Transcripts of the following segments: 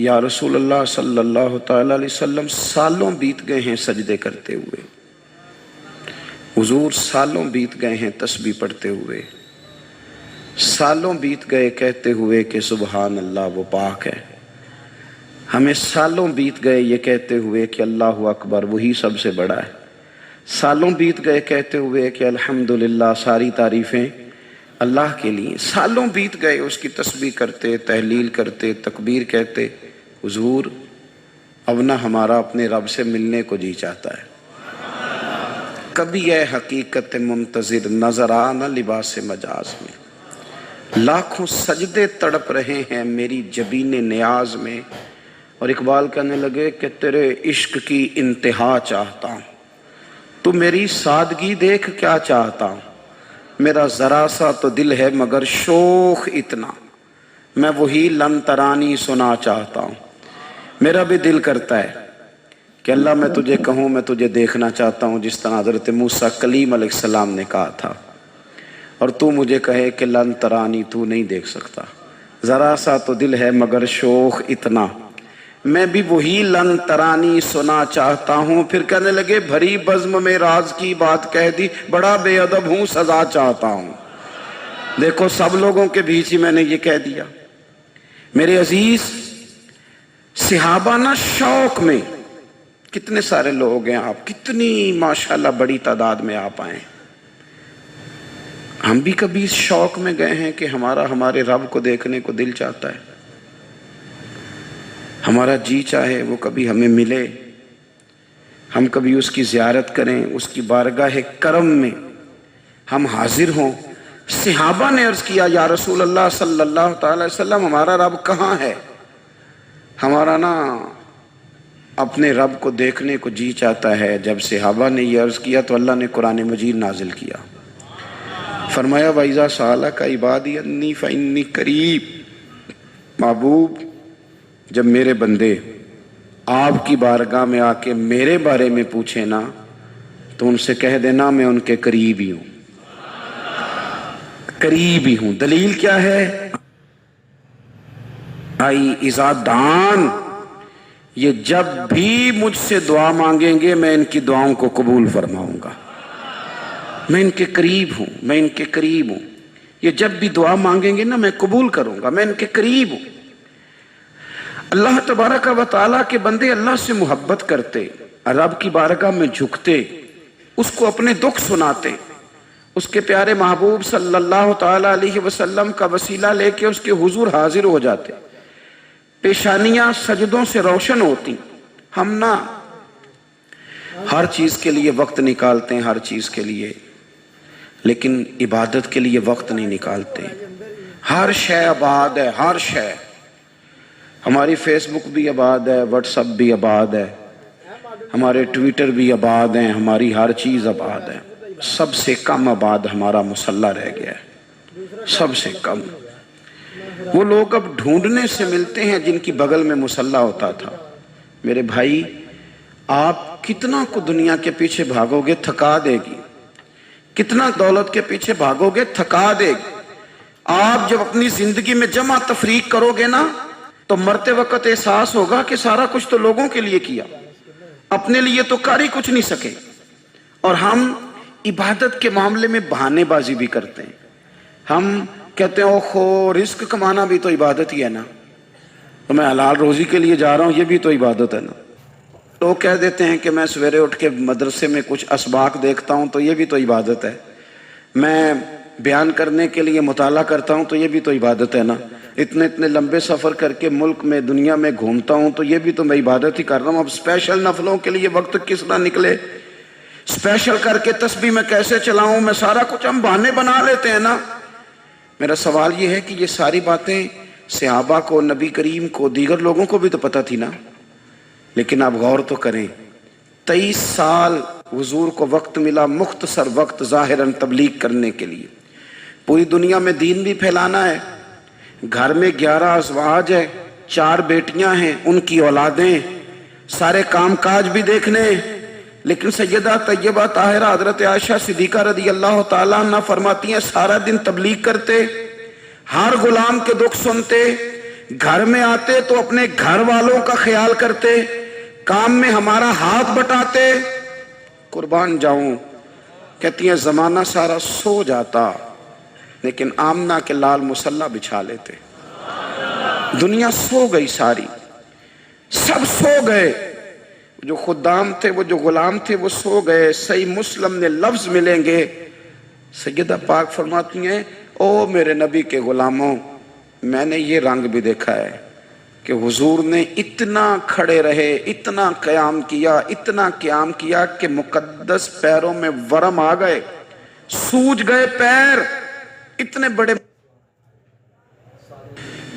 یا رسول اللہ صلی اللہ تعالی علیہ وسلم سالوں بیت گئے ہیں سجدے کرتے ہوئے، حضور سالوں بیت گئے ہیں تسبیح پڑھتے ہوئے، سالوں بیت گئے کہتے ہوئے کہ سبحان اللہ وہ پاک ہے، ہمیں سالوں بیت گئے یہ کہتے ہوئے کہ اللہ اکبر وہی سب سے بڑا ہے، سالوں بیت گئے کہتے ہوئے کہ الحمدللہ ساری تعریفیں اللہ کے لیے، سالوں بیت گئے اس کی تسبیح کرتے، تحلیل کرتے، تکبیر کہتے۔ حضور اب نہ ہمارا اپنے رب سے ملنے کو جی چاہتا ہے، کبھی اے حقیقت منتظر نظر آ نہ لباس مجاز میں، لاکھوں سجدے تڑپ رہے ہیں میری جبین نیاز میں، اور اقبال کہنے لگے کہ تیرے عشق کی انتہا چاہتا ہوں، تو میری سادگی دیکھ کیا چاہتا ہوں، میرا ذرا سا تو دل ہے مگر شوق اتنا، میں وہی لن ترانی سنا چاہتا ہوں۔ میرا بھی دل کرتا ہے کہ اللہ میں تجھے کہوں میں تجھے دیکھنا چاہتا ہوں جس طرح حضرت موسیٰ کلیم علیہ السلام نے کہا تھا، اور تو مجھے کہے کہ لن ترانی تو نہیں دیکھ سکتا، ذرا سا تو دل ہے مگر شوق اتنا، میں بھی وہی لن ترانی سنا چاہتا ہوں۔ پھر کہنے لگے بھری بزم میں راز کی بات کہہ دی، بڑا بے ادب ہوں سزا چاہتا ہوں۔ دیکھو سب لوگوں کے بیچ ہی میں نے یہ کہہ دیا۔ میرے عزیز صحابہ نا شوق میں، کتنے سارے لوگ ہیں آپ، کتنی ماشاءاللہ بڑی تعداد میں آپ آئے، ہم بھی کبھی اس شوق میں گئے ہیں کہ ہمارے رب کو دیکھنے کو دل چاہتا ہے، ہمارا جی چاہے وہ کبھی ہمیں ملے، ہم کبھی اس کی زیارت کریں، اس کی بارگاہ کرم میں ہم حاضر ہوں۔ صحابہ نے عرض کیا یا رسول اللہ صلی اللہ تعالی وسلم ہمارا رب کہاں ہے؟ ہمارا نا اپنے رب کو دیکھنے کو جی چاہتا ہے۔ جب صحابہ نے یہ عرض کیا تو اللہ نے قرآن مجید نازل کیا، فرمایا وَإِذَا سَأَلَكَ عِبَادِي أَنِّي فَإِنِّي قَرِيبٌ، محبوب جب میرے بندے آپ کی بارگاہ میں آ کے میرے بارے میں پوچھیں نا تو ان سے کہہ دینا میں ان کے قریب ہی ہوں، قریب ہی ہوں۔ دلیل کیا ہے؟ آئی اذا دان، یہ جب بھی مجھ سے دعا مانگیں گے میں ان کی دعاؤں کو قبول فرماؤں گا، میں ان کے قریب ہوں، میں ان کے قریب ہوں۔ یہ جب بھی دعا مانگیں گے نا میں قبول کروں گا، میں ان کے قریب ہوں۔ اللہ تبارک و تعالیٰ کے بندے اللہ سے محبت کرتے، رب کی بارگاہ میں جھکتے، اس کو اپنے دکھ سناتے، اس کے پیارے محبوب صلی اللہ تعالیٰ علیہ وسلم کا وسیلہ لے کے اس کے حضور حاضر ہو جاتے، پیشانیاں سجدوں سے روشن ہوتی۔ ہم نا ہر چیز کے لیے وقت نکالتے ہیں، ہر چیز کے لیے، لیکن عبادت کے لیے وقت نہیں نکالتے۔ ہر شے آباد ہے، ہر شے، ہماری فیس بک بھی آباد ہے، واٹس ایپ بھی آباد ہے، ہمارے ٹویٹر بھی آباد ہیں، ہماری ہر چیز آباد ہے۔ سب سے کم آباد ہمارا مصلی رہ گیا ہے، سب سے کم۔ وہ لوگ اب ڈھونڈنے سے ملتے ہیں جن کی بغل میں مصلی ہوتا تھا۔ میرے بھائی آپ کتنا کو دنیا کے پیچھے بھاگو گے تھکا دے گی، کتنا دولت کے پیچھے بھاگو گے تھکا دے گی۔ آپ جب اپنی زندگی میں جمع تفریق کرو گے نا تو مرتے وقت احساس ہوگا کہ سارا کچھ تو لوگوں کے لیے کیا، اپنے لیے تو کر ہی کچھ نہیں سکے۔ اور ہم عبادت کے معاملے میں بہانے بازی بھی کرتے ہیں، ہم کہتے ہیں اوہو رزق کمانا بھی تو عبادت ہی ہے نا، تو میں حلال روزی کے لیے جا رہا ہوں یہ بھی تو عبادت ہے نا۔ لوگ کہہ دیتے ہیں کہ میں سویرے اٹھ کے مدرسے میں کچھ اسباق دیکھتا ہوں تو یہ بھی تو عبادت ہے، میں بیان کرنے کے لیے مطالعہ کرتا ہوں تو یہ بھی تو عبادت ہے نا، اتنے لمبے سفر کر کے ملک میں دنیا میں گھومتا ہوں تو یہ بھی تو میں عبادت ہی کر رہا ہوں۔ اب اسپیشل نفلوں کے لیے وقت کس طرح نکلے، اسپیشل کر کے تسبیح میں کیسے چلاؤں، میں سارا کچھ ہم بہانے بنا لیتے ہیں نا۔ میرا سوال یہ ہے کہ یہ ساری باتیں صحابہ کو، نبی کریم کو، دیگر لوگوں کو بھی تو پتہ تھی نا، لیکن آپ غور تو کریں 23 سال حضور کو وقت ملا، مختصر وقت ظاہراً تبلیغ کرنے کے لیے، پوری دنیا میں دین بھی پھیلانا ہے۔ گھر میں 11 ازواج ہے، 4 بیٹیاں ہیں، ان کی اولادیں، سارے کام کاج بھی دیکھنے، لیکن سیدہ طیبہ طاہرہ حضرت عائشہ صدیقہ رضی اللہ تعالیٰ عنہ فرماتی ہیں سارا دن تبلیغ کرتے، ہر غلام کے دکھ سنتے، گھر میں آتے تو اپنے گھر والوں کا خیال کرتے، کام میں ہمارا ہاتھ بٹاتے۔ قربان جاؤں، کہتی ہیں زمانہ سارا سو جاتا لیکن آمنہ کے لال مصلی بچھا لیتے۔ دنیا سو گئی ساری، سب سو گئے، جو خدام تھے، وہ جو غلام تھے، وہ سو گئے۔ صحیح مسلم میں لفظ ملیں گے، سیدہ پاک فرماتی ہیں او میرے نبی کے غلاموں، میں نے یہ رنگ بھی دیکھا ہے کہ حضور نے اتنا کھڑے رہے، اتنا قیام کیا، اتنا قیام کیا کہ مقدس پیروں میں ورم آ گئے، سوج گئے پیر، اتنے بڑے۔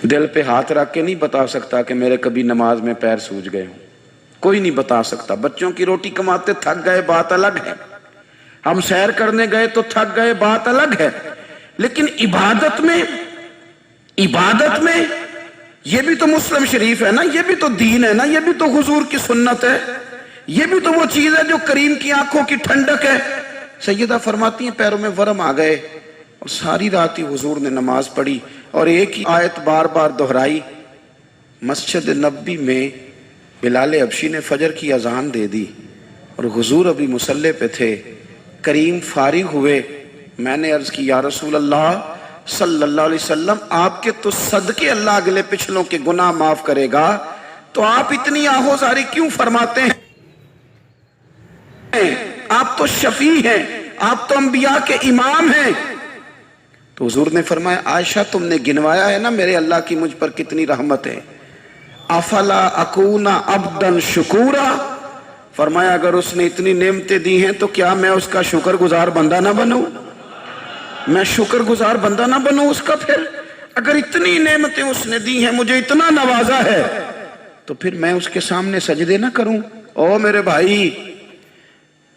دل پہ ہاتھ رکھ کے نہیں بتا سکتا کہ میرے کبھی نماز میں پیر سوج گئے ہوں، کوئی نہیں بتا سکتا۔ بچوں کی روٹی کماتے تھک گئے بات الگ ہے، ہم سیر کرنے گئے تو تھک گئے بات الگ ہے، لیکن عبادت میں یہ بھی تو مسلم شریف ہے نا، یہ بھی تو دین ہے نا، یہ بھی تو حضور کی سنت ہے، یہ بھی تو وہ چیز ہے جو کریم کی آنکھوں کی ٹھنڈک ہے۔ سیدہ فرماتی ہیں پیروں میں ورم آ گئے، اور ساری رات ہی حضور نے نماز پڑھی اور ایک ہی آیت بار بار دہرائی۔ مسجد نبوی میں بلال حبشی نے فجر کی اذان دے دی اور حضور ابھی مصلی پہ تھے، کریم فارغ ہوئے۔ میں نے عرض کی یا رسول اللہ صلی اللہ علیہ وسلم، آپ کے تو صدقے اللہ اگلے پچھلوں کے گناہ معاف کرے گا، تو آپ اتنی آہوزاری کیوں فرماتے ہیں؟ آپ تو شفیع ہیں، آپ تو انبیاء کے امام ہیں۔ تو حضور نے فرمایا عائشہ تم نے گنوایا ہے نا میرے اللہ کی مجھ پر کتنی رحمت ہے، افلا اکون عبدا شکورا، فرمایا اگر اس نے اتنی نعمتیں دی ہیں تو کیا میں اس کا شکر گزار بندہ نہ بنوں؟ میں شکر گزار بندہ نہ بنوں اس کا؟ پھر اگر اتنی نعمتیں اس نے دی ہیں، مجھے اتنا نوازا ہے، تو پھر میں اس کے سامنے سجدے نہ کروں؟ او میرے بھائی،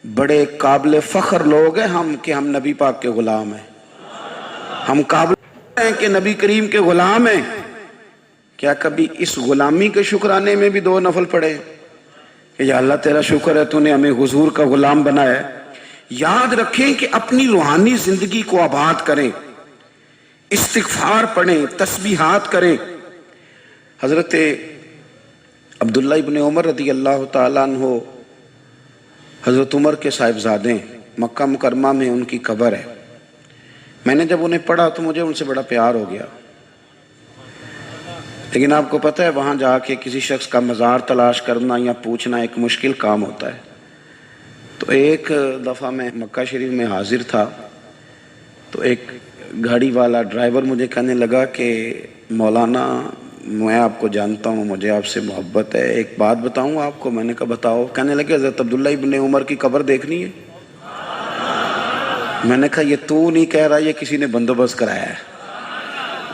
بڑے قابل فخر لوگ ہیں ہم کہ ہم نبی پاک کے غلام ہیں، ہم قابل ہیں کہ نبی کریم کے غلام ہیں۔ کیا کبھی اس غلامی کے شکرانے میں بھی 2 نفل پڑھے کہ یا اللہ تیرا شکر ہے تو نے ہمیں حضور کا غلام بنایا ہے؟ یاد رکھیں کہ اپنی روحانی زندگی کو آباد کریں، استغفار پڑھیں، تسبیحات کریں۔ حضرت عبداللہ ابن عمر رضی اللہ تعالیٰ عنہ حضرت عمر کے صاحبزادے، مکہ مکرمہ میں ان کی قبر ہے۔ میں نے جب انہیں پڑھا تو مجھے ان سے بڑا پیار ہو گیا، لیکن آپ کو پتہ ہے وہاں جا کے کسی شخص کا مزار تلاش کرنا یا پوچھنا ایک مشکل کام ہوتا ہے۔ تو ایک دفعہ میں مکہ شریف میں حاضر تھا، تو ایک گاڑی والا ڈرائیور مجھے کہنے لگا کہ مولانا میں آپ کو جانتا ہوں، مجھے آپ سے محبت ہے، ایک بات بتاؤں آپ کو؟ میں نے کہا بتاؤ۔ کہنے لگے حضرت عبداللہ ابن عمر کی قبر دیکھنی ہے۔ میں نے کہا یہ تو نہیں کہہ رہا، یہ کسی نے بندوبست کرایا ہے،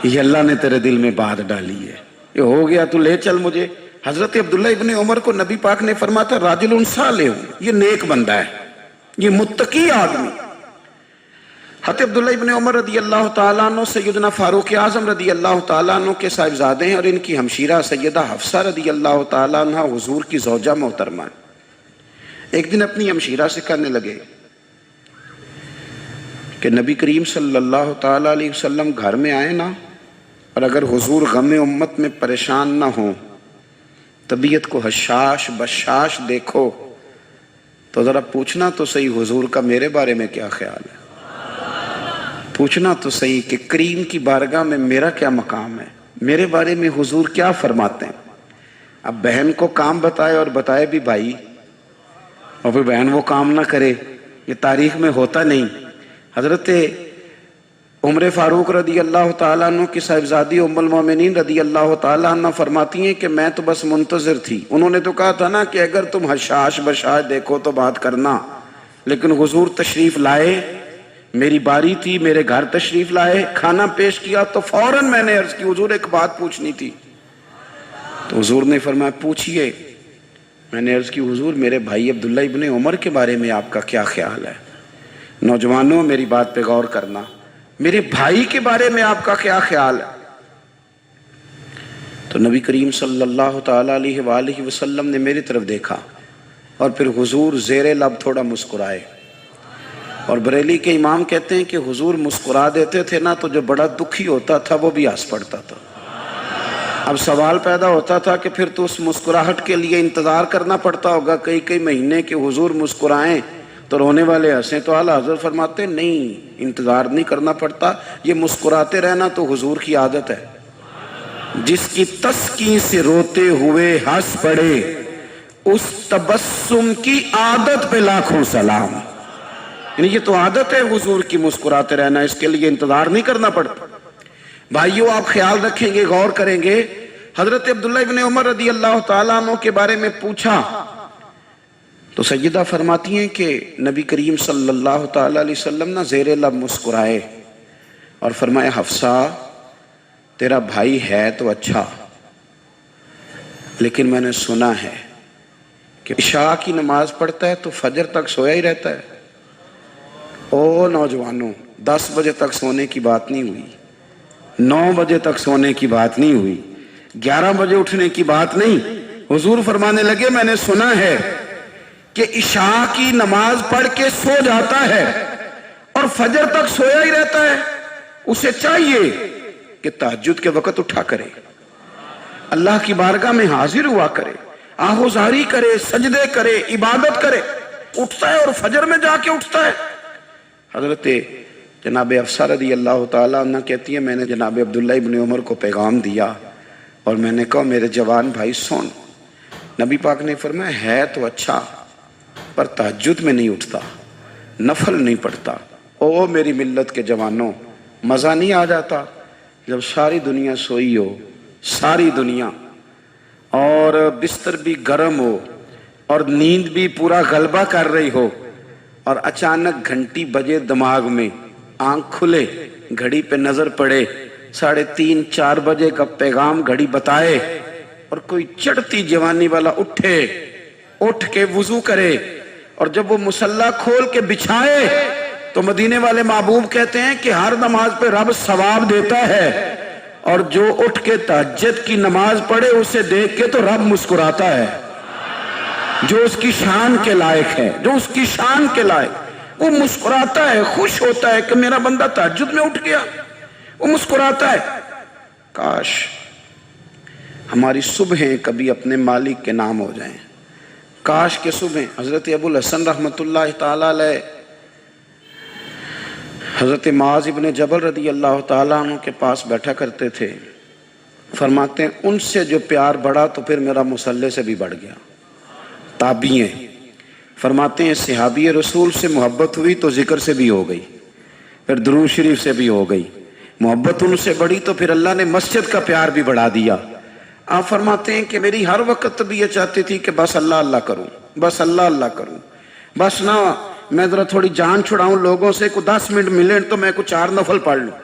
یہ اللہ نے تیرے دل میں بات ڈالی ہے، یہ ہو گیا تو لے چل مجھے۔ حضرت عبداللہ ابن عمر کو نبی پاک نے فرمایا تھا راجل صالح، یہ نیک بندہ ہے، یہ متقی آدمی۔ حضرت عبداللہ ابن عمر رضی اللہ تعالیٰ عنہ سیدنا فاروق اعظم رضی اللہ تعالیٰ عنہ کے صاحبزادے ہیں، اور ان کی ہمشیرہ سیدہ حفصہ رضی اللہ تعالیٰ عنہ حضور کی زوجہ محترمہ۔ ایک دن اپنی ہمشیرہ سے کہنے لگے کہ نبی کریم صلی اللہ تعالیٰ علیہ وسلم گھر میں آئے نا، اور اگر حضور غم امت میں پریشان نہ ہوں، طبیعت کو حشاش بشاش دیکھو، تو ذرا پوچھنا تو صحیح حضور کا میرے بارے میں کیا خیال ہے، پوچھنا تو صحیح کہ کریم کی بارگاہ میں میرا کیا مقام ہے، میرے بارے میں حضور کیا فرماتے ہیں۔ اب بہن کو کام بتائے، اور بتائے بھی بھائی، اور پھر بہن وہ کام نہ کرے، یہ تاریخ میں ہوتا نہیں۔ حضرت عمر فاروق رضی اللہ تعالیٰ عنہ کی صاحبزادی ام المومنین رضی اللہ تعالیٰ عنہ فرماتی ہیں کہ میں تو بس منتظر تھی، انہوں نے تو کہا تھا نا کہ اگر تم حشاش بشاش دیکھو تو بات کرنا، لیکن حضور تشریف لائے، میری باری تھی، میرے گھر تشریف لائے، کھانا پیش کیا تو فوراً میں نے عرض کی حضور ایک بات پوچھنی تھی۔ تو حضور نے فرمایا پوچھئے۔ میں نے عرض کی حضور میرے بھائی عبداللہ ابن عمر کے بارے میں آپ کا کیا خیال ہے؟ نوجوانوں میری بات پہ غور کرنا، میرے بھائی کے بارے میں آپ کا کیا خیال ہے؟ تو نبی کریم صلی اللہ تعالیٰ علیہ وآلہ وسلم نے میری طرف دیکھا، اور پھر حضور زیر لب تھوڑا مسکرائے، اور بریلی کے امام کہتے ہیں کہ حضور مسکرا دیتے تھے نا تو جو بڑا دکھی ہوتا تھا وہ بھی ہنس پڑتا تھا۔ اب سوال پیدا ہوتا تھا کہ پھر تو اس مسکراہٹ کے لیے انتظار کرنا پڑتا ہوگا کئی کئی مہینے کہ حضور مسکرائیں تو رونے والے ہنسیں، تو اعلیٰ حضرت فرماتے نہیں، انتظار نہیں کرنا پڑتا، یہ مسکراتے رہنا تو حضور کی عادت ہے۔ جس کی تسکین سے روتے ہوئے ہنس پڑے اس تبسم کی عادت پہ لاکھوں سلام۔ یعنی یہ تو عادت ہے حضور کی مسکراتے رہنا، اس کے لیے انتظار نہیں کرنا پڑتا۔ بھائیو آپ خیال رکھیں گے، غور کریں گے، حضرت عبداللہ ابن عمر رضی اللہ تعالیٰ عنہ کے بارے میں پوچھا تو سیدہ فرماتی ہیں کہ نبی کریم صلی اللہ تعالیٰ علیہ وسلم نہ زیر لب مسکرائے اور فرمایا حفصہ تیرا بھائی ہے تو اچھا، لیکن میں نے سنا ہے کہ عشاء کی نماز پڑھتا ہے تو فجر تک سویا ہی رہتا ہے۔ او نوجوانوں، 10 بجے تک سونے کی بات نہیں ہوئی، 9 بجے تک سونے کی بات نہیں ہوئی، 11 بجے اٹھنے کی بات نہیں۔ حضور فرمانے لگے میں نے سنا ہے کہ عشاء کی نماز پڑھ کے سو جاتا ہے اور فجر تک سویا ہی رہتا ہے، اسے چاہیے کہ تہجد کے وقت اٹھا کرے، اللہ کی بارگاہ میں حاضر ہوا کرے، آہوزاری کرے، سجدے کرے، عبادت کرے، اٹھتا ہے اور فجر میں جا کے اٹھتا ہے۔ حضرت جناب حفصہ رضی اللہ تعالیٰ عنہ کہتی ہے میں نے جناب عبداللہ ابن عمر کو پیغام دیا اور میں نے کہا میرے جوان بھائی سن، نبی پاک نے فرمایا ہے تو اچھا پر تہجد میں نہیں اٹھتا، نفل نہیں پڑھتا۔ او میری ملت کے جوانوں، مزہ نہیں آ جاتا جب ساری دنیا سوئی ہو، ساری دنیا، اور بستر بھی گرم ہو اور نیند بھی پورا غلبہ کر رہی ہو، اور اچانک گھنٹی بجے دماغ میں، آنکھ کھلے، گھڑی پہ نظر پڑے، 3:30 4 بجے کا پیغام گھڑی بتائے، اور کوئی چڑھتی جوانی والا اٹھ کے وضو کرے، اور جب وہ مصلی کھول کے بچھائے تو مدینے والے محبوب کہتے ہیں کہ ہر نماز پہ رب ثواب دیتا ہے، اور جو اٹھ کے تہجد کی نماز پڑھے اسے دیکھ کے تو رب مسکراتا ہے، جو اس کی شان کے لائق ہے، جو اس کی شان کے لائق، وہ مسکراتا ہے، خوش ہوتا ہے کہ میرا بندہ تہجد میں اٹھ گیا، وہ مسکراتا ہے۔ کاش ہماری صبحیں کبھی اپنے مالک کے نام ہو جائیں، کاش کے صبحیں۔ حضرت ابو الحسن رحمۃ اللہ تعالیٰ علیہ حضرت معاذ ابن جبل رضی اللہ تعالیٰ عنہ کے پاس بیٹھا کرتے تھے، فرماتے ہیں ان سے جو پیار بڑھا تو پھر میرا مصلی سے بھی بڑھ گیا۔ تابعی ہیں، فرماتے ہیں صحابی رسول سے محبت ہوئی تو ذکر سے بھی ہو گئی، پھر درود شریف سے بھی ہو گئی، محبت ان سے بڑھی تو پھر اللہ نے مسجد کا پیار بھی بڑھا دیا۔ آپ فرماتے ہیں کہ میری ہر وقت طبیعت چاہتی تھی کہ بس اللہ اللہ کروں، بس اللہ اللہ کروں، بس نہ میں ذرا تھوڑی جان چھڑاؤں لوگوں سے، کو 10 منٹ ملے تو میں کو 4 نفل پڑھ لوں،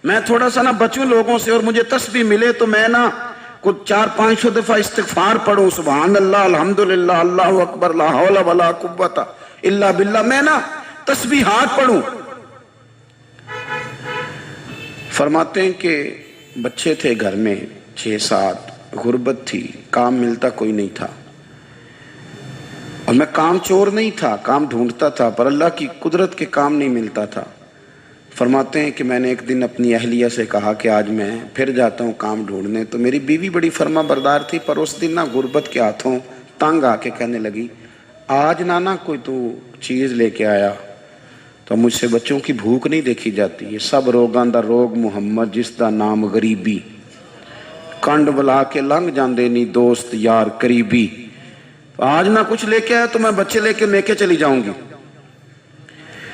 میں تھوڑا سا نہ بچوں لوگوں سے، اور مجھے تسبیح ملے تو میں نہ کو 400-500 دفعہ استغفار پڑھوں، سبحان اللہ، الحمدللہ، اللہ اکبر، لا حول ولا قوت الا باللہ، میں نہ تسبیحات پڑھوں۔ فرماتے ہیں کہ بچے تھے گھر میں 6-7، غربت تھی، کام ملتا کوئی نہیں تھا، اور میں کام چور نہیں تھا، کام ڈھونڈتا تھا، پر اللہ کی قدرت کے کام نہیں ملتا تھا۔ فرماتے ہیں کہ میں نے ایک دن اپنی اہلیہ سے کہا کہ آج میں پھر جاتا ہوں کام ڈھونڈنے، تو میری بیوی بڑی فرما بردار تھی، پر اس دن نہ غربت کے ہاتھوں تنگ آ کے کہنے لگی آج نانا کوئی تو چیز لے کے آیا، تو مجھ سے بچوں کی بھوک نہیں دیکھی جاتی، یہ سب روگاں دا روگ محمد جس دا نام غریبی، کنڈ بلا کے لنگ جاندے نہیں دوست یار قریبی، آج نہ کچھ لے کے آیا تو میں بچے لے کے میکے چلی جاؤں گی۔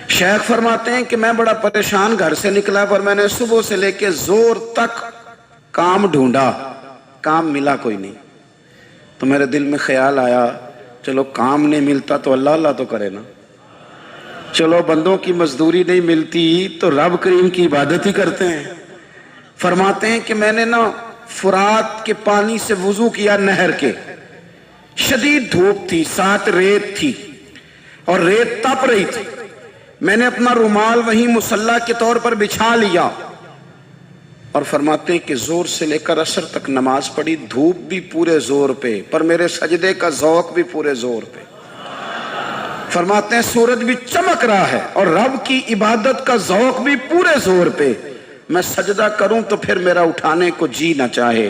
شیخ فرماتے ہیں کہ میں بڑا پریشان گھر سے نکلا، پر میں نے صبح سے لے کے زور تک کام ڈھونڈا، کام ملا کوئی نہیں، تو میرے دل میں خیال آیا چلو کام نہیں ملتا تو اللہ اللہ تو کرے نا، چلو بندوں کی مزدوری نہیں ملتی تو رب کریم کی عبادت ہی کرتے ہیں۔ فرماتے ہیں کہ میں نے نا فرات کے پانی سے وضو کیا، نہر کے، شدید دھوپ تھی، ساتھ ریت تھی اور ریت تپ رہی تھی، میں نے اپنا رومال وہیں مصلی کے طور پر بچھا لیا، اور فرماتے ہیں کہ زور سے لے کر عصر تک نماز پڑھی، دھوپ بھی پورے زور پہ، پر میرے سجدے کا ذوق بھی پورے زور پہ۔ فرماتے ہیں سورج بھی چمک رہا ہے اور رب کی عبادت کا ذوق بھی پورے زور پہ، میں سجدہ کروں تو پھر میرا اٹھانے کو جی نہ چاہے،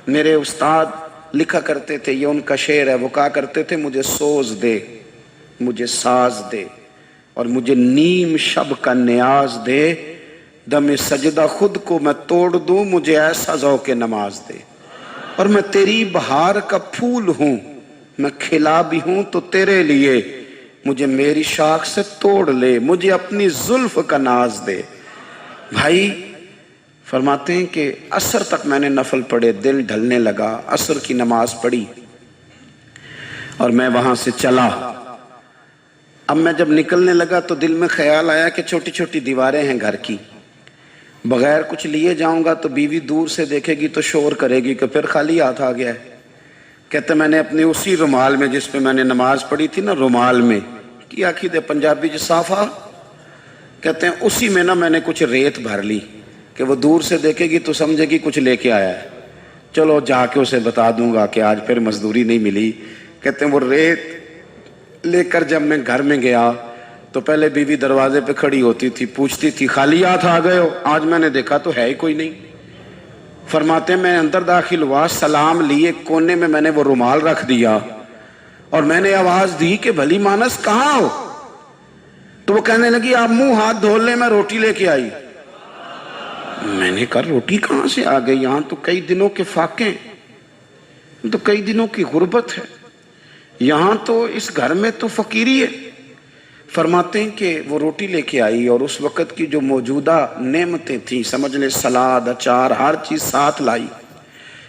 میرے استاد لکھا کرتے تھے، یہ ان کا شعر ہے، وہ کہا کرتے تھے مجھے سوز دے، مجھے ساز دے، اور مجھے نیم شب کا نیاز دے، دم سجدہ خود کو میں توڑ دوں، مجھے ایسا ذوق نماز دے۔ اور میں تیری بہار کا پھول ہوں، میں کھلا بھی ہوں تو تیرے لیے، مجھے میری شاخ سے توڑ لے، مجھے اپنی زلف کا ناز دے۔ بھائی فرماتے ہیں کہ عصر تک میں نے نفل پڑھے، دل ڈھلنے لگا، عصر کی نماز پڑھی اور میں وہاں سے چلا۔ اب میں جب نکلنے لگا تو دل میں خیال آیا کہ چھوٹی چھوٹی دیواریں ہیں گھر کی، بغیر کچھ لیے جاؤں گا تو بیوی دور سے دیکھے گی تو شور کرے گی کہ پھر خالی ہاتھ آ گیا ہے۔ کہتے میں نے اپنی اسی رومال میں جس پہ میں نے نماز پڑھی تھی نا، رومال میں کی آخی دے پنجابی صافہ کہتے ہیں، اسی میں نا میں نے کچھ ریت بھر لی کہ وہ دور سے دیکھے گی تو سمجھے گی کچھ لے کے آیا ہے، چلو جا کے اسے بتا دوں گا کہ آج پھر مزدوری نہیں ملی۔ کہتے ہیں وہ ریت لے کر جب میں گھر میں گیا تو پہلے بیوی دروازے پہ کھڑی ہوتی تھی، پوچھتی تھی خالی ہاتھ آ گئے ہو؟ آج میں نے دیکھا تو ہے ہی کوئی نہیں۔ فرماتے ہیں میں اندر داخل ہوا، سلام لیے، کونے میں میں نے وہ رومال رکھ دیا اور میں نے آواز دی کہ بھلی مانس کہاں ہو؟ تو وہ کہنے لگی آپ منہ ہاتھ دھو لیں، میں روٹی لے کے آئی۔ میں نے کہا روٹی کہاں سے آ گئی؟ یہاں تو کئی دنوں کے فاقے، تو کئی دنوں کی غربت ہے، یہاں تو اس گھر میں تو فقیری ہے۔ فرماتے ہیں کہ وہ روٹی لے کے آئی اور اس وقت کی جو موجودہ نعمتیں تھیں، سمجھ لیں سلاد، اچار، ہر چیز ساتھ لائی۔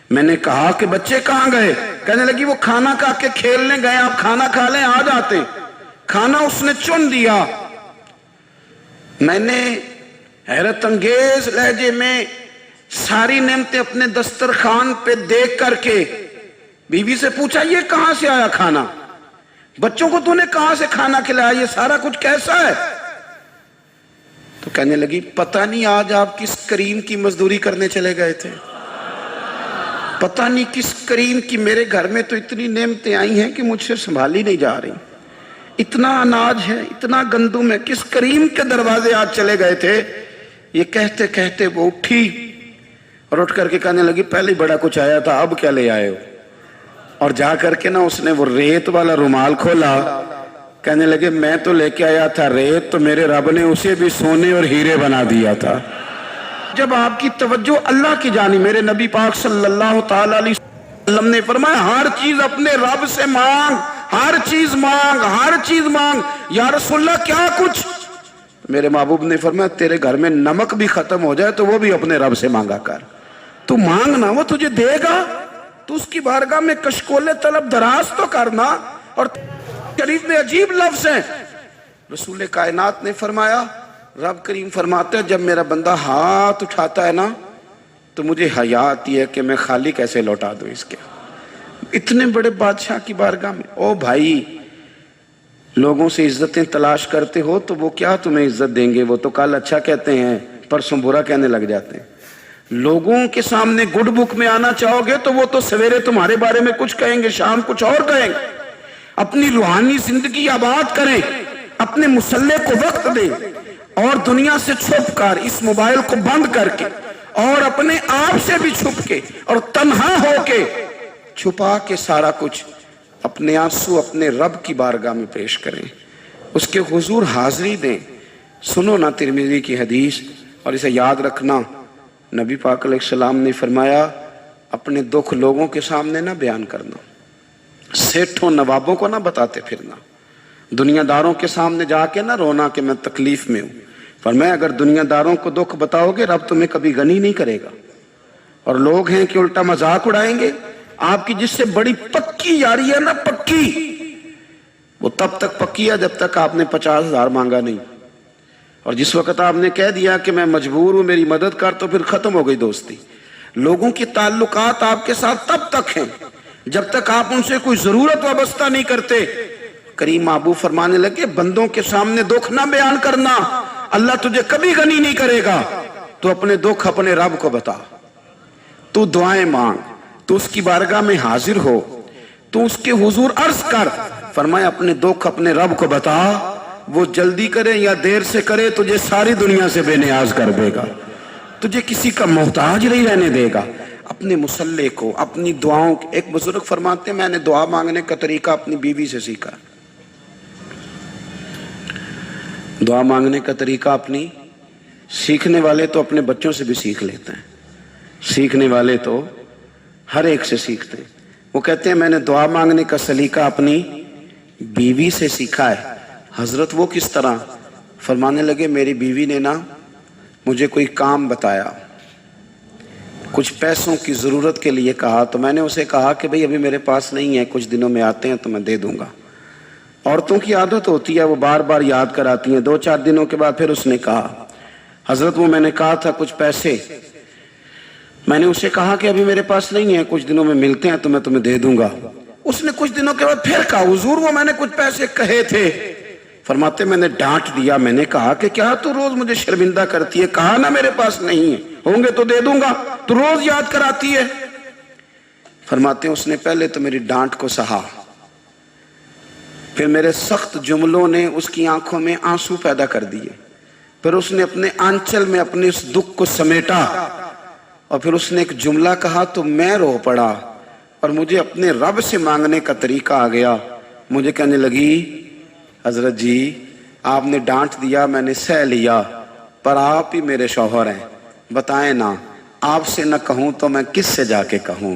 میں نے کہا کہ بچے کہاں گئے؟ کہنے لگی وہ کھانا کھا کے کھیلنے گئے، آپ کھانا کھا لیں آ جاتے۔ کھانا اس نے چن دیا۔ میں نے حیرت انگیز لہجے میں ساری نعمتیں اپنے دسترخوان پہ دیکھ کر کے بیوی سے پوچھا یہ کہاں سے آیا کھانا؟ بچوں کو تو نے کہاں سے کھانا کھلایا؟ یہ سارا کچھ کیسا ہے؟ تو کہنے لگی پتہ نہیں آج آپ کس کریم کی مزدوری کرنے چلے گئے تھے، پتہ نہیں کس کریم کی، میرے گھر میں تو اتنی نعمتیں آئی ہیں کہ مجھ سے سنبھالی نہیں جا رہی، اتنا اناج ہے، اتنا گندم ہے، کس کریم کے دروازے آج چلے گئے تھے؟ یہ کہتے کہتے وہ اٹھی اور اٹھ کر کے کہنے لگی پہلے بڑا کچھ آیا تھا، اب کیا لے آئے ہو؟ اور جا کر کے نا اس نے وہ ریت والا رومال کھولا، کہنے لگے میں تو لے کے آیا تھا ریت، تو میرے رب نے اسے بھی سونے اور ہیرے بنا دیا تھا۔ جب آپ کی توجہ اللہ کی جانب، میرے نبی پاک صلی اللہ تعالی علیہ وسلم نے فرمایا ہر چیز اپنے رب سے مانگ، ہر چیز مانگ، ہر چیز مانگ۔ یا رسول اللہ کیا کچھ؟ میرے محبوب نے فرمایا تیرے گھر میں نمک بھی ختم ہو جائے تو وہ بھی اپنے رب سے مانگا کر، تو مانگنا وہ تجھے دے گا، تو اس کی بارگاہ میں کشکول طلب دراز تو کرنا۔ اور شریف میں عجیب لفظ ہیں، رسول کائنات نے فرمایا، رب کریم فرماتے ہیں جب میرا بندہ ہاتھ اٹھاتا ہے نا تو مجھے حیا آتی ہے کہ میں خالی کیسے لوٹا دوں اس کے، اتنے بڑے بادشاہ کی بارگاہ میں۔ او بھائی لوگوں سے عزتیں تلاش کرتے ہو تو وہ کیا تمہیں عزت دیں گے؟ وہ تو کل اچھا کہتے ہیں پرسوں برا کہنے لگ جاتے ہیں۔ لوگوں کے سامنے گڈ بک میں آنا چاہو گے تو وہ تو سویرے تمہارے بارے میں کچھ کہیں گے، شام کچھ اور کہیں گے۔ اپنی روحانی زندگی آباد کریں، اپنے مسلح کو وقت دیں، اور دنیا سے چھپ کر اس موبائل کو بند کر کے اور اپنے آپ سے بھی چھپ کے اور تنہا ہو کے چھپا کے سارا کچھ اپنے آنسو اپنے رب کی بارگاہ میں پیش کریں، اس کے حضور حاضری دیں۔ سنو نا ترمذی کی حدیث، اور اسے یاد رکھنا، نبی پاک علیہ السلام نے فرمایا اپنے دکھ لوگوں کے سامنے نہ بیان کرنا، سیٹھوں نوابوں کو نہ بتاتے پھرنا، دنیا داروں کے سامنے جا کے نہ رونا کہ میں تکلیف میں ہوں۔ فرمایا اگر دنیا داروں کو دکھ بتاؤ گے رب تمہیں کبھی غنی نہیں کرے گا، اور لوگ ہیں کہ الٹا مذاق اڑائیں گے۔ آپ کی جس سے بڑی پکی یاری ہے نا، پکی، وہ تب تک پکی ہے جب تک آپ نے 50,000 مانگا نہیں، اور جس وقت آپ نے کہہ دیا کہ میں مجبور ہوں میری مدد کر تو پھر ختم ہو گئی دوستی۔ لوگوں کی تعلقات آپ کے ساتھ تب تک ہیں جب تک آپ ان سے کوئی ضرورت وابستہ نہیں کرتے۔ کریم محبوب فرمانے لگے بندوں کے سامنے دکھ نہ بیان کرنا، اللہ تجھے کبھی غنی نہیں کرے گا، تو اپنے دکھ اپنے رب کو بتا، تو دعائیں مانگ، تو اس کی بارگاہ میں حاضر ہو، تو اس کے حضور عرض کر۔ فرمایا اپنے دکھ اپنے رب کو بتا، وہ جلدی کرے یا دیر سے کرے تجھے ساری دنیا سے بے نیاز کر دے گا، تجھے کسی کا محتاج نہیں رہنے دے گا۔ اپنے مسلح کو، اپنی دعاؤں کو. ایک بزرگ فرماتے ہیں میں نے دعا مانگنے کا طریقہ اپنی بیوی سے سیکھا. دعا مانگنے کا طریقہ اپنی، سیکھنے والے تو اپنے بچوں سے بھی سیکھ لیتے ہیں، سیکھنے والے تو ہر ایک سے سیکھتے ہیں. وہ کہتے ہیں میں نے دعا مانگنے کا سلیقہ اپنی بیوی سے سیکھا ہے. حضرت وہ کس طرح؟ فرمانے لگے میری بیوی نے نا مجھے کوئی کام بتایا، کچھ پیسوں کی ضرورت کے لیے کہا، تو میں نے اسے کہا کہ بھئی ابھی میرے پاس نہیں ہے، کچھ دنوں میں آتے ہیں تو میں دے دوں گا. عورتوں کی عادت ہوتی ہے، وہ بار بار یاد کراتی ہیں. 2-4 دنوں کے بعد پھر اس نے کہا حضرت وہ میں نے کہا تھا کچھ پیسے، میں نے اسے کہا کہ ابھی میرے پاس نہیں ہے، کچھ دنوں میں ملتے ہیں تو میں تمہیں دے دوں گا. اس نے کچھ دنوں کے بعد پھر کہا حضور وہ میں نے کچھ پیسے کہے تھے. فرماتے میں نے ڈانٹ دیا، میں نے کہا کہ کیا تو روز مجھے شرمندہ کرتی ہے، کہا نا میرے پاس نہیں ہے، ہوں گے تو دے دوں گا، تو روز یاد کراتی ہے. فرماتے ہیں اس نے پہلے تو میری ڈانٹ کو سہا، پھر میرے سخت جملوں نے اس کی آنکھوں میں آنسو پیدا کر دیے، پھر اس نے اپنے آنچل میں اپنے اس دکھ کو سمیٹا، اور پھر اس نے ایک جملہ کہا تو میں رو پڑا اور مجھے اپنے رب سے مانگنے کا طریقہ آ گیا. مجھے کہنے لگی حضرت جی آپ نے ڈانٹ دیا میں نے سہ لیا، پر آپ ہی میرے شوہر ہیں، بتائیں نا آپ سے نہ کہوں تو میں کس سے جا کے کہوں.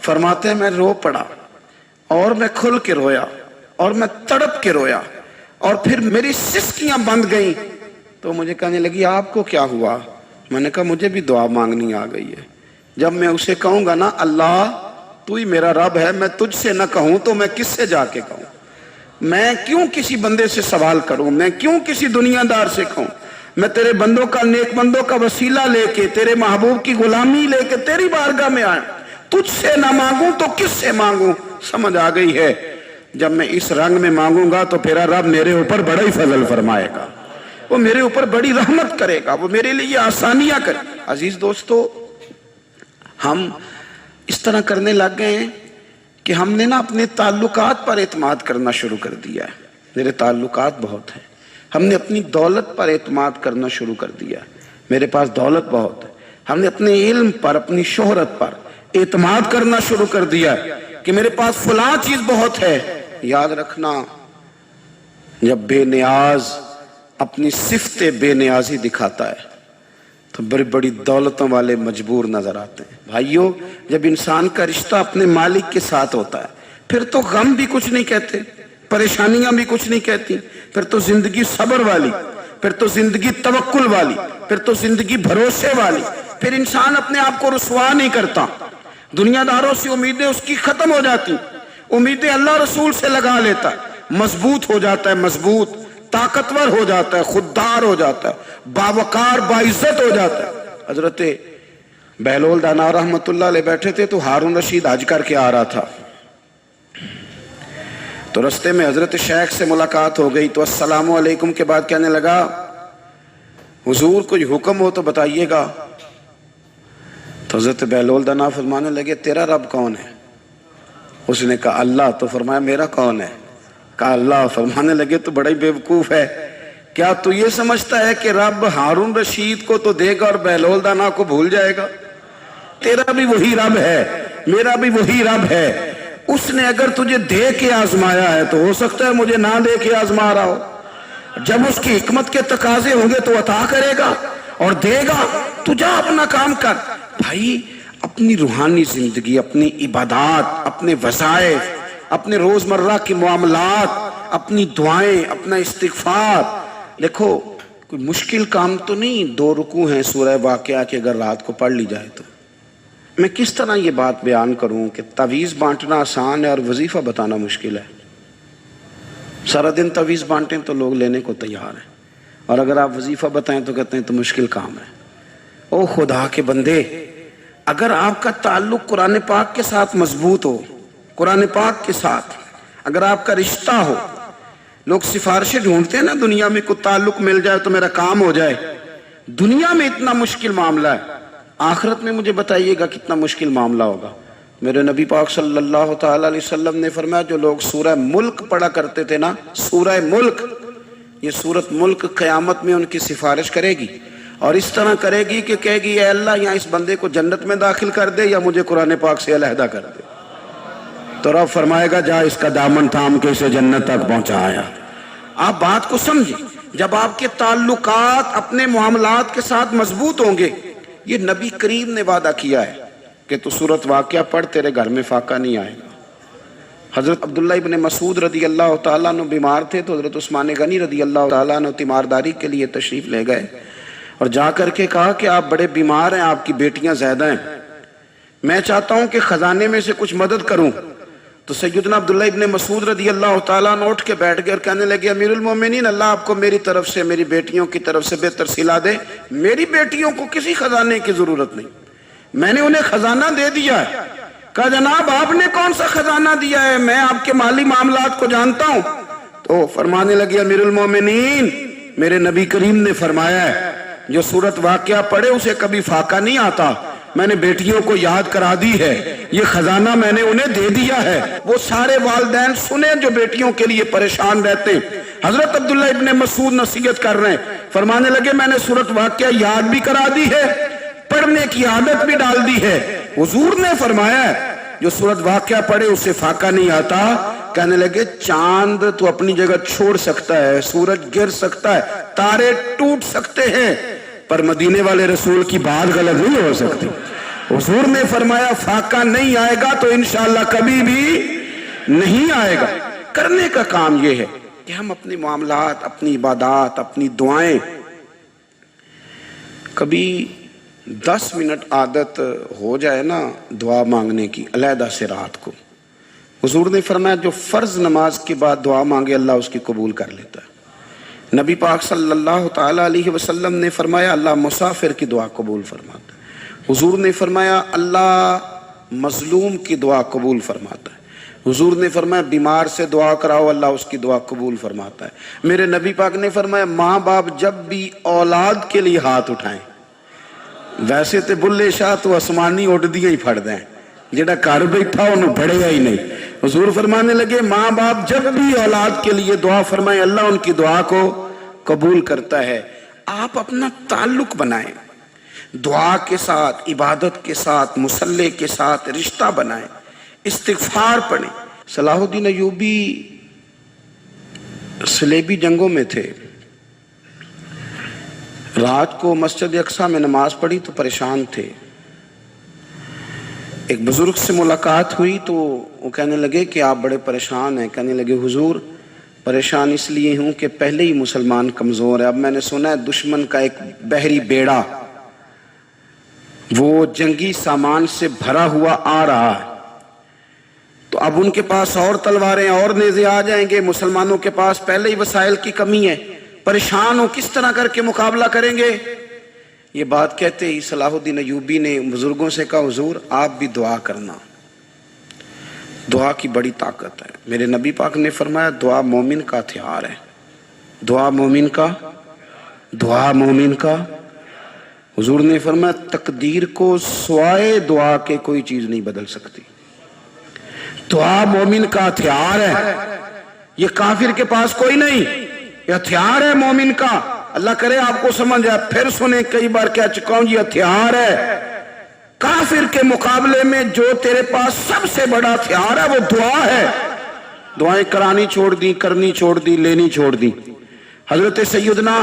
فرماتے ہیں میں رو پڑا اور میں کھل کے رویا اور میں تڑپ کے رویا اور پھر میری سسکیاں بند گئیں. تو مجھے کہنے لگی آپ کو کیا ہوا؟ میں نے کہا مجھے بھی دعا مانگنی آ گئی ہے. جب میں اسے کہوں گا نا اللہ تو ہی میرا رب ہے، میں تجھ سے نہ کہوں تو میں کس سے جا کے کہوں؟ میں کیوں کسی بندے سے سوال کروں؟ میں کیوں کسی دنیا دار سے کہوں؟ میں تیرے بندوں کا، نیک بندوں کا وسیلہ لے کے، تیرے محبوب کی غلامی لے کے تیری بارگاہ میں آیا، تجھ سے نہ مانگوں تو کس سے مانگوں؟ سمجھ آ گئی ہے جب میں اس رنگ میں مانگوں گا تو پھر رب میرے اوپر بڑا ہی فضل فرمائے گا، وہ میرے اوپر بڑی رحمت کرے گا، وہ میرے لیے آسانیاں کرے. عزیز دوستو ہم اس طرح کرنے لگ گئے ہیں کہ ہم نے نا اپنے تعلقات پر اعتماد کرنا شروع کر دیا ہے. میرے تعلقات بہت ہیں. ہم نے اپنی دولت پر اعتماد کرنا شروع کر دیا ہے، میرے پاس دولت بہت ہے. ہم نے اپنے علم پر، اپنی شہرت پر اعتماد کرنا شروع کر دیا ہے کہ میرے پاس فلاں چیز بہت ہے. یاد رکھنا جب بے نیاز اپنی صفت بے نیازی دکھاتا ہے تو بڑی بڑی دولتوں والے مجبور نظر آتے ہیں. بھائیو جب انسان کا رشتہ اپنے مالک کے ساتھ ہوتا ہے پھر تو غم بھی کچھ نہیں کہتے، پریشانیاں بھی کچھ نہیں کہتی، پھر تو زندگی صبر والی، پھر تو زندگی توکل والی، پھر تو زندگی بھروسے والی. پھر انسان اپنے آپ کو رسوا نہیں کرتا، دنیا داروں سے امیدیں اس کی ختم ہو جاتی، امیدیں اللہ رسول سے لگا لیتا ہے، مضبوط ہو جاتا ہے، مضبوط، طاقتور ہو جاتا ہے، خوددار ہو جاتا ہے، باوقار باعزت ہو جاتا ہے. حضرت بہلول دانا رحمت اللہ علیہ بیٹھے تھے تو ہارون رشید حج کر کے آ رہا تھا، تو رستے میں حضرت شیخ سے ملاقات ہو گئی تو السلام علیکم کے بعد کہنے لگا حضور کوئی حکم ہو تو بتائیے گا. تو حضرت بہلول دانا فرمانے لگے تیرا رب کون ہے؟ اس نے کہا اللہ. تو فرمایا میرا کون ہے؟ کہا اللہ. فرمانے لگے تو بڑا ہی بیوقوف ہے، کیا تو یہ سمجھتا ہے کہ رب ہارون رشید کو تو دے گا اور بہلول دانا کو بھول جائے گا؟ تیرا بھی وہی رب ہے، میرا بھی وہی رب ہے. اس نے اگر تجھے دے کے آزمایا ہے تو ہو سکتا ہے مجھے نہ دے کے آزما رہا ہو. جب اس کی حکمت کے تقاضے ہوں گے تو عطا کرے گا اور دے گا. تو جا اپنا کام کر. بھائی اپنی روحانی زندگی، اپنی عبادات، اپنے وظائف، اپنے روزمرہ کی معاملات، اپنی دعائیں، اپنا استغفار. دیکھو کوئی مشکل کام تو نہیں 2 رکوع ہیں سورہ واقعہ کہ اگر رات کو پڑھ لی جائے تو. میں کس طرح یہ بات بیان کروں کہ تعویذ بانٹنا آسان ہے اور وظیفہ بتانا مشکل ہے. سارا دن تعویذ بانٹیں تو لوگ لینے کو تیار ہیں، اور اگر آپ وظیفہ بتائیں تو کہتے ہیں تو مشکل کام ہے. او خدا کے بندے، اگر آپ کا تعلق قرآن پاک کے ساتھ مضبوط ہو، قرآن پاک کے ساتھ اگر آپ کا رشتہ ہو، لوگ سفارشیں ڈھونڈتے ہیں نا دنیا میں، کوئی تعلق مل جائے تو میرا کام ہو جائے. دنیا میں اتنا مشکل معاملہ ہے، آخرت میں مجھے بتائیے گا کتنا مشکل معاملہ ہوگا. میرے نبی پاک صلی اللہ تعالی علیہ وسلم نے فرمایا جو لوگ سورہ ملک پڑھا کرتے تھے نا، سورہ ملک، یہ سورت ملک قیامت میں ان کی سفارش کرے گی. اور اس طرح کرے گی کہ کہے گی اے اللہ یہاں اس بندے کو جنت میں داخل کر دے یا مجھے قرآن پاک سے علیحدہ کر دے. تو رب فرمائے گا جا اس کا دامن تھام کے اسے جنت تک پہنچایا. آپ بات کو سمجھیں, جب آپ کے تعلقات اپنے معاملات کے ساتھ مضبوط ہوں گے, یہ نبی کریم نے وعدہ کیا ہے کہ تو سورت واقعہ پڑھ تیرے گھر میں فاقہ نہیں آئے گا. حضرت عبداللہ ابن مسعود رضی اللہ تعالیٰ عنہ بیمار تھے تو حضرت عثمان غنی رضی اللہ تعالیٰ عنہ تیمارداری کے لیے تشریف لے گئے اور جا کر کے کہا کہ آپ بڑے بیمار ہیں, آپ کی بیٹیاں زیادہ ہیں, میں چاہتا ہوں کہ خزانے میں سے کچھ مدد کروں. تو سیدنا عبداللہ ابن مسعود رضی اللہ تعالیٰ عنہ اٹھ کے بیٹھ گئے اور کہنے لگے امیر المومنین, اللہ آپ کو میری طرف سے میری بیٹیوں کی طرف سے بہتر صلہ دے. میری بیٹیوں کو کسی خزانے کی ضرورت نہیں, میں نے انہیں خزانہ دے دیا ہے. کہا جناب آپ نے کون سا خزانہ دیا ہے, میں آپ کے مالی معاملات کو جانتا ہوں. تو فرمانے لگے امیر المومنین, میرے نبی کریم نے فرمایا ہے جو سورت واقعہ پڑھے اسے کبھی فاقہ نہیں آتا. میں نے بیٹیوں کو یاد کرا دی ہے, یہ خزانہ میں نے انہیں دے دیا ہے. وہ سارے والدین سنیں جو بیٹیوں کے لیے پریشان رہتے ہیں. حضرت عبداللہ ابن مسعود نصیحت کر رہے ہیں, فرمانے لگے میں نے سورت واقعہ یاد بھی کرا دی ہے, پڑھنے کی عادت بھی ڈال دی ہے. حضور نے فرمایا ہے جو سورت واقعہ پڑھے اسے فاقہ نہیں آتا. کہنے لگے چاند تو اپنی جگہ چھوڑ سکتا ہے, سورج گر سکتا ہے, تارے ٹوٹ سکتے ہیں, پر مدینے والے رسول کی بات غلط نہیں ہو سکتی. حضور نے فرمایا فاقہ نہیں آئے گا تو انشاءاللہ کبھی بھی نہیں آئے گا. کرنے کا کام یہ ہے کہ ہم اپنے معاملات, اپنی عبادات, اپنی دعائیں کبھی 10 منٹ عادت ہو جائے نا دعا مانگنے کی علیحدہ سے رات کو. حضور نے فرمایا جو فرض نماز کے بعد دعا مانگے اللہ اس کی قبول کر لیتا ہے. نبی پاک صلی اللہ تعالیٰ علیہ وسلم نے فرمایا اللہ مسافر کی دعا قبول فرماتا ہے. حضور نے فرمایا اللہ مظلوم کی دعا قبول فرماتا ہے. حضور نے فرمایا بیمار سے دعا کراؤ اللہ اس کی دعا قبول فرماتا ہے. میرے نبی پاک نے فرمایا ماں باپ جب بھی اولاد کے لیے ہاتھ اٹھائیں, ویسے تے بلے شاہ تو آسمانی اڑ دیا ہی پھڑ دیں, جڑا گھر بیٹھا انہوں بڑھیا ہی نہیں. حضور فرمانے لگے ماں باپ جب بھی اولاد کے لیے دعا فرمائیں اللہ ان کی دعا کو قبول کرتا ہے. آپ اپنا تعلق بنائیں, دعا کے ساتھ, عبادت کے ساتھ, مصلی کے ساتھ رشتہ بنائیں, استغفار پڑھیں. صلاح الدین ایوبی صلیبی جنگوں میں تھے, رات کو مسجد اقصی میں نماز پڑھی تو پریشان تھے. ایک بزرگ سے ملاقات ہوئی تو وہ کہنے لگے کہ آپ بڑے پریشان ہیں. کہنے لگے حضور پریشان اس لیے ہوں کہ پہلے ہی مسلمان کمزور ہے, اب میں نے سنا ہے دشمن کا ایک بحری بیڑا وہ جنگی سامان سے بھرا ہوا آ رہا ہے, تو اب ان کے پاس اور تلواریں اور نیزے آ جائیں گے, مسلمانوں کے پاس پہلے ہی وسائل کی کمی ہے, پریشان ہو کس طرح کر کے مقابلہ کریں گے. یہ بات کہتے ہی صلاح الدین ایوبی نے بزرگوں سے کہا حضور آپ بھی دعا کرنا, دعا کی بڑی طاقت ہے. میرے نبی پاک نے فرمایا دعا مومن کا ہتھیار ہے, دعا مومن کا, دعا مومن کا. حضور نے فرمایا تقدیر کو سوائے دعا کے کوئی چیز نہیں بدل سکتی. دعا مومن کا ہتھیار ہے, یہ کافر کے پاس کوئی نہیں, یہ ہتھیار ہے مومن کا. اللہ کرے آپ کو سمجھ آئے, پھر سنیں کئی بار کہہ چکا ہوں یہ ہتھیار ہے. کافر کے مقابلے میں جو تیرے پاس سب سے بڑا ہتھیار ہے وہ دعا ہے. دعائیں کرانی چھوڑ دی, کرنی چھوڑ دی, لینی چھوڑ دی. حضرت سیدنا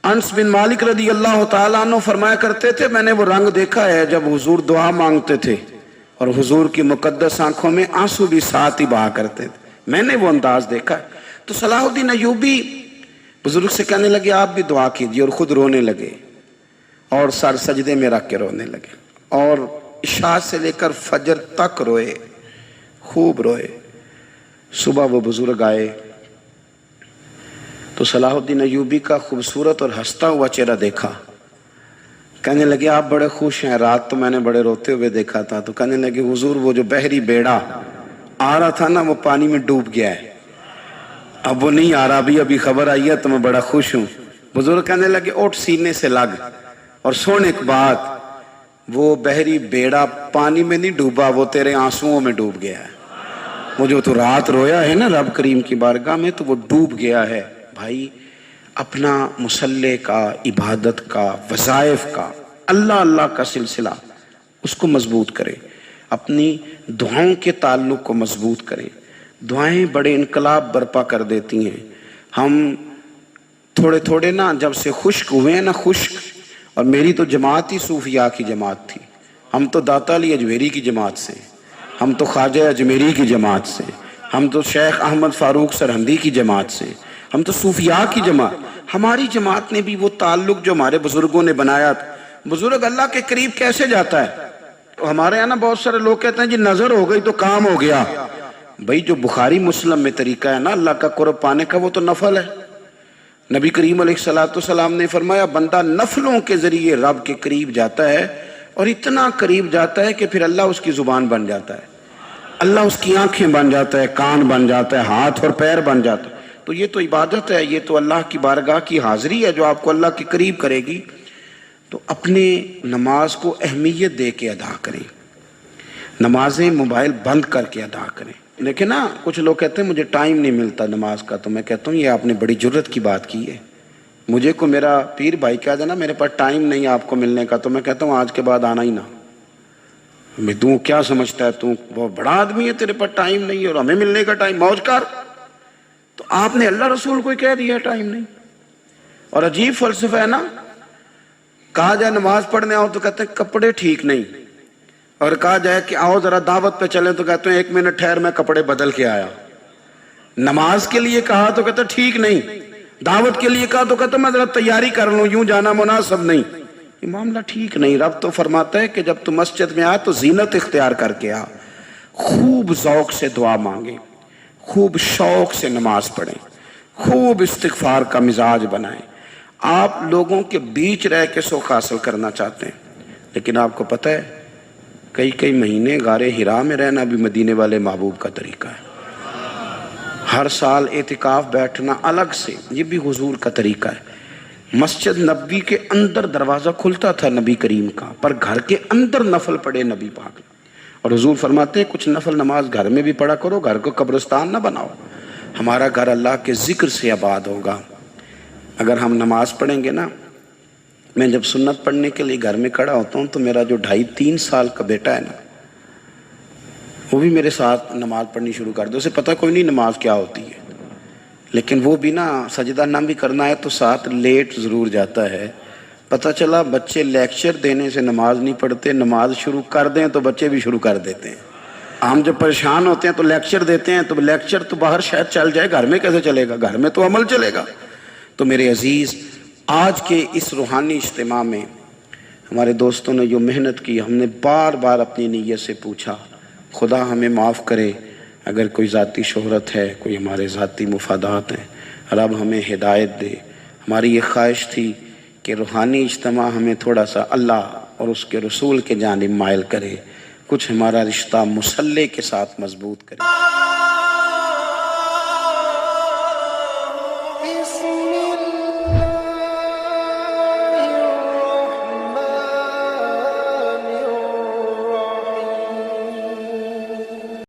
انس بن مالک رضی اللہ تعالیٰ عنہ فرمایا کرتے تھے میں نے وہ رنگ دیکھا ہے جب حضور دعا مانگتے تھے اور حضور کی مقدس آنکھوں میں آنسو بھی ساتھ ہی بہا کرتے تھے, میں نے وہ انداز دیکھا. تو صلاح الدین ایوبی بزرگ سے کہنے لگے آپ بھی دعا کیجیے, اور خود رونے لگے اور سر سجدے میں رکھ کے رونے لگے, اور عشاء سے لے کر فجر تک روئے, خوب روئے. صبح وہ بزرگ آئے تو صلاح الدین ایوبی کا خوبصورت اور ہنستا ہوا چہرہ دیکھا. کہنے لگے آپ بڑے خوش ہیں, رات تو میں نے بڑے روتے ہوئے دیکھا تھا. تو کہنے لگے حضور وہ جو بحری بیڑا آ رہا تھا نا وہ پانی میں ڈوب گیا ہے, اب وہ نہیں آ رہا, ابھی خبر آئی ہے تو میں بڑا خوش ہوں. بزرگ کہنے لگے اٹھ سینے سے لگ اور سن ایک بات, وہ بحری بیڑا پانی میں نہیں ڈوبا, وہ تیرے آنسوؤں میں ڈوب گیا ہے. وہ جو تو رات رویا ہے نا رب کریم کی بارگاہ میں تو وہ ڈوب گیا ہے. بھائی اپنا مسلح کا، عبادت کا، وظائف کا، اللہ اللہ کا سلسلہ اس کو مضبوط کریں، اپنی دعاؤں کے تعلق کو مضبوط کریں۔ دعائیں بڑے انقلاب برپا کر دیتی ہیں۔ ہم تھوڑے تھوڑے نا جب سے خشک ہوئے ہیں نا، خشک، اور میری تو جماعت ہی صوفیاء کی جماعت تھی، ہم تو داتا علی اجمیری کی جماعت سے، ہم تو خواجہ اجمیری کی جماعت سے، ہم تو شیخ احمد فاروق سرہندی کی جماعت سے، ہم تو صوفیاء کی جماعت۔ ہماری جماعت نے بھی وہ تعلق جو ہمارے بزرگوں نے بنایا تھا۔ بزرگ اللہ کے قریب کیسے جاتا ہے؟ ہمارے یہاں نا بہت سارے لوگ کہتے ہیں جی نظر ہو گئی تو کام ہو گیا۔ بھائی جو بخاری مسلم میں طریقہ ہے نا اللہ کا قرب پانے کا، وہ تو نفل ہے۔ نبی کریم علیہ السلام نے فرمایا بندہ نفلوں کے ذریعے رب کے قریب جاتا ہے، اور اتنا قریب جاتا ہے کہ پھر اللہ اس کی زبان بن جاتا ہے، اللہ اس کی آنکھیں بن جاتا ہے، کان بن جاتا ہے، ہاتھ اور پیر بن جاتا ہے۔ تو یہ تو عبادت ہے، یہ تو اللہ کی بارگاہ کی حاضری ہے جو آپ کو اللہ کے قریب کرے گی۔ تو اپنے نماز کو اہمیت دے کے ادا کریں، نمازیں موبائل بند کر کے ادا کریں۔ لیکن نا کچھ لوگ کہتے ہیں مجھے ٹائم نہیں ملتا نماز کا، تو میں کہتا ہوں یہ آپ نے بڑی جرت کی بات کی ہے۔ مجھے کو میرا پیر بھائی کہہ دینا میرے پاس ٹائم نہیں آپ کو ملنے کا، تو میں کہتا ہوں آج کے بعد آنا ہی نہ۔ میں تو کیا سمجھتا ہے، تو بہت بڑا آدمی ہے، تیرے پاس ٹائم نہیں ہے اور ہمیں ملنے کا ٹائم، موج کر۔ تو آپ نے اللہ رسول کو کہہ دیا ٹائم نہیں۔ اور عجیب فلسفہ ہے نا، کہا جائے نماز پڑھنے آؤ تو کہتے ہیں کپڑے ٹھیک نہیں، اور کہا جائے کہ آؤ ذرا دعوت پہ چلیں تو کہتے ہیں 1 منٹ ٹھہر میں کپڑے بدل کے آیا۔ نماز کے لیے کہا تو کہتے ہیں ٹھیک نہیں، دعوت کے لیے کہا تو کہتے ہیں میں ذرا تیاری کر لوں، یوں جانا مناسب نہیں۔ یہ معاملہ ٹھیک نہیں۔ رب تو فرماتا ہے کہ جب تو مسجد میں آ تو زینت اختیار کر کے آ، خوب ذوق سے دعا مانگیں، خوب شوق سے نماز پڑھیں، خوب استغفار کا مزاج بنائیں۔ آپ لوگوں کے بیچ رہ کے سوکھ حاصل کرنا چاہتے ہیں، لیکن آپ کو پتہ ہے کئی مہینے غار حرا میں رہنا بھی مدینے والے محبوب کا طریقہ ہے۔ ہر سال اعتکاف بیٹھنا الگ سے، یہ بھی حضور کا طریقہ ہے۔ مسجد نبوی کے اندر دروازہ کھلتا تھا نبی کریم کا، پر گھر کے اندر نفل پڑھے نبی پاک، اور حضور فرماتے ہیں کچھ نفل نماز گھر میں بھی پڑھا کرو، گھر کو قبرستان نہ بناؤ۔ ہمارا گھر اللہ کے ذکر سے آباد ہوگا۔ اگر ہم نماز پڑھیں گے نا، میں جب سنت پڑھنے کے لیے گھر میں کھڑا ہوتا ہوں تو میرا جو 2.5-3 سال کا بیٹا ہے نا، وہ بھی میرے ساتھ نماز پڑھنی شروع کر دے۔ اسے پتہ کوئی نہیں نماز کیا ہوتی ہے، لیکن وہ بھی نا سجدہ نہ بھی کرنا ہے تو ساتھ لیٹ ضرور جاتا ہے۔ پتہ چلا بچے لیکچر دینے سے نماز نہیں پڑھتے، نماز شروع کر دیں تو بچے بھی شروع کر دیتے ہیں۔ ہم جب پریشان ہوتے ہیں تو لیکچر دیتے ہیں، تو لیکچر تو باہر شاید چل جائے، گھر میں کیسے چلے گا؟ گھر میں تو عمل چلے گا۔ تو میرے عزیز، آج کے اس روحانی اجتماع میں ہمارے دوستوں نے جو محنت کی، ہم نے بار بار اپنی نیت سے پوچھا خدا ہمیں معاف کرے اگر کوئی ذاتی شہرت ہے، کوئی ہمارے ذاتی مفادات ہیں، رب ہمیں ہدایت دے۔ ہماری یہ خواہش تھی کہ روحانی اجتماع ہمیں تھوڑا سا اللہ اور اس کے رسول کے جانب مائل کرے، کچھ ہمارا رشتہ مصلی کے ساتھ مضبوط کرے۔